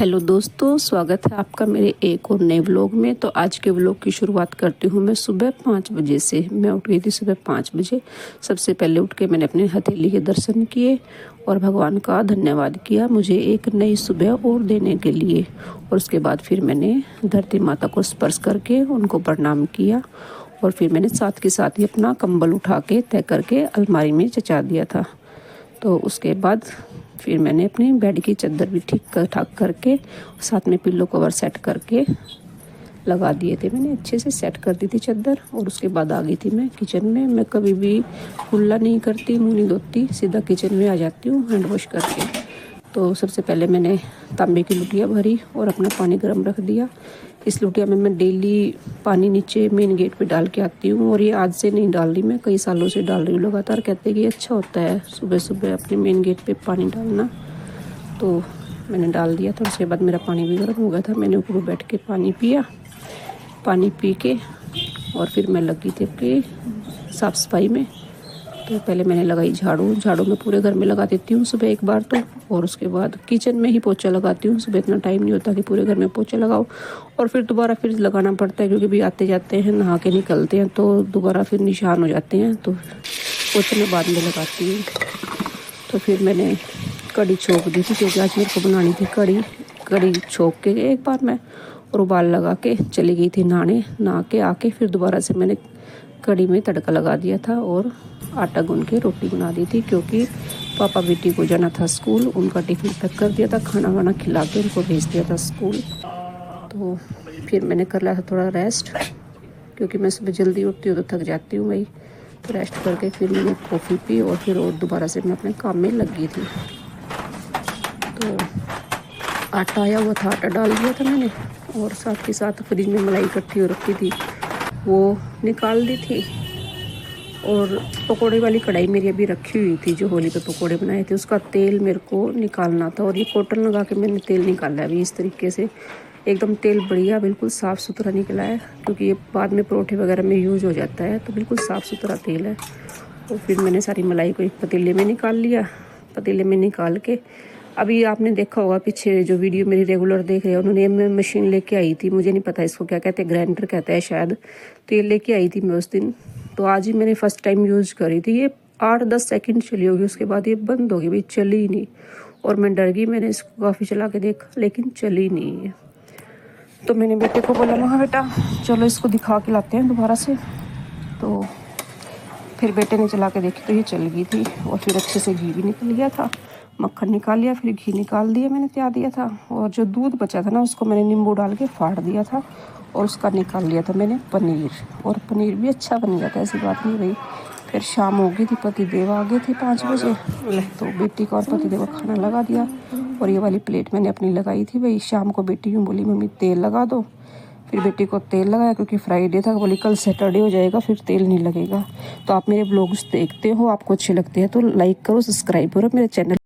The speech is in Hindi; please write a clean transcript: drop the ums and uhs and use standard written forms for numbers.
हेलो दोस्तों, स्वागत है आपका मेरे एक और नए व्लॉग में। तो आज के व्लॉग की शुरुआत करती हूँ मैं सुबह 5 बजे से। मैं उठ गई थी सुबह 5 बजे। सबसे पहले उठ के मैंने अपने हथेली के दर्शन किए और भगवान का धन्यवाद किया मुझे एक नई सुबह और देने के लिए। और उसके बाद फिर मैंने धरती माता को स्पर्श करके उनको प्रणाम किया और फिर मैंने साथ के साथ ही अपना कंबल उठा के तय करके अलमारी में चचा दिया था। तो उसके बाद फिर मैंने अपनी बेड की चादर भी ठीक ठाक करके साथ में पिल्लो कवर सेट करके लगा दिए थे। मैंने अच्छे से सेट कर दी थी चादर और उसके बाद आ गई थी मैं किचन में। मैं कभी भी कुल्ला नहीं करती, मुँह नहीं धोती, सीधा किचन में आ जाती हूँ हैंड वॉश करके। तो सबसे पहले मैंने तांबे की लुटिया भरी और अपना पानी गर्म रख दिया। इस लुटिया में मैं डेली पानी नीचे मेन गेट पे डाल के आती हूँ और ये आज से नहीं डाल रही, मैं कई सालों से डाल रही हूँ। लगातार कहते हैं कि अच्छा होता है सुबह सुबह अपने मेन गेट पे पानी डालना। तो मैंने डाल दिया था। उसके बाद मेरा पानी भी गर्म हो गया था। मैंने ऊपर बैठ के पानी पिया। पानी पी के और फिर मैं लगी थी अपनी साफ़ सफाई में। तो पहले मैंने लगाई झाड़ू मैं पूरे घर में लगा देती हूँ सुबह एक बार तो। और उसके बाद किचन में ही पोछा लगाती हूँ। सुबह इतना टाइम नहीं होता कि पूरे घर में पोछा लगाओ और फिर दोबारा फिर लगाना पड़ता है, क्योंकि भी आते जाते हैं नहा के निकलते हैं तो दोबारा फिर निशान हो जाते हैं। तो पोछे मैं बाद में लगाती हूँ। तो फिर मैंने कढ़ी छोंक दी थी, क्योंकि आज मेरे को बनानी थी कढ़ी छोंक के एक बार मैं और उबाल लगा के चली गई थी नहा के आके फिर दोबारा से मैंने कढ़ी में तड़का लगा दिया था और आटा गूंद के रोटी बना दी थी, क्योंकि पापा बेटी को जाना था स्कूल। उनका टिफिन पैक कर दिया था, खाना वाना खिला के उनको भेज दिया था स्कूल। तो फिर मैंने कर लिया था थोड़ा रेस्ट, क्योंकि मैं सुबह जल्दी उठती हूँ तो थक जाती हूँ भाई। तो रेस्ट करके फिर मैंने कॉफ़ी पी और फिर और दोबारा से मैं अपने काम में लग गई थी। तो आटा आया हुआ था, आटा डाल दिया था मैंने और साथ के साथ फ्रिज में मलाई इकट्ठी हो रखी थी वो निकाल दी थी। और पकोड़े वाली कढ़ाई मेरी अभी रखी हुई थी, जो होली पे पकोड़े बनाए थे, उसका तेल मेरे को निकालना था। और ये कॉटन लगा के मैंने तेल निकाला है अभी इस तरीके से। एकदम तेल बढ़िया बिल्कुल साफ़ सुथरा निकला है, क्योंकि ये बाद में परोठे वगैरह में यूज हो जाता है। तो बिल्कुल साफ़ सुथरा तेल है। और फिर मैंने सारी मलाई को एक पतीले में निकाल लिया। पतीले में निकाल के अभी आपने देखा होगा पीछे जो वीडियो मेरी रेगुलर देख रहे हैं, उन्होंने मैं मशीन लेके आई थी, मुझे नहीं पता इसको क्या कहते हैं, ग्राइंडर कहता है शायद। तो ये लेके आई थी मैं उस दिन। तो आज ही मैंने फर्स्ट टाइम यूज़ करी थी। ये 8-10 सेकंड चली होगी, उसके बाद ये बंद हो गई भाई, चली ही नहीं। और मैं डर गई, मैंने इसको काफ़ी चला के देखा लेकिन चली नहीं है। तो मैंने बेटे को बोला हाँ बेटा चलो इसको दिखा के लाते हैं दोबारा से। तो फिर बेटे ने चला के देखी तो ये चल गई थी। और फिर अच्छे से घी भी निकल गया था, मक्खन निकाल लिया, फिर घी निकाल दिया मैंने, तैयार दिया था। और जो दूध बचा था ना उसको मैंने नींबू डाल के फाड़ दिया था और उसका निकाल लिया था मैंने पनीर। और पनीर भी अच्छा बन गया था, ऐसी बात नहीं रही। फिर शाम हो गई थी, पति देव आ गए थे 5 बजे। तो बेटी को और पति देव को खाना लगा दिया। और ये वाली प्लेट मैंने अपनी लगाई थी भाई। शाम को बेटी यूँ बोली मम्मी तेल लगा दो। फिर बेटी को तेल लगाया, क्योंकि फ्राइडे था, बोली कल सैटरडे हो जाएगा फिर तेल नहीं लगेगा। तो आप मेरे ब्लॉग्स देखते हो, आपको अच्छे लगते हैं तो लाइक करो, सब्सक्राइब करो मेरे चैनल।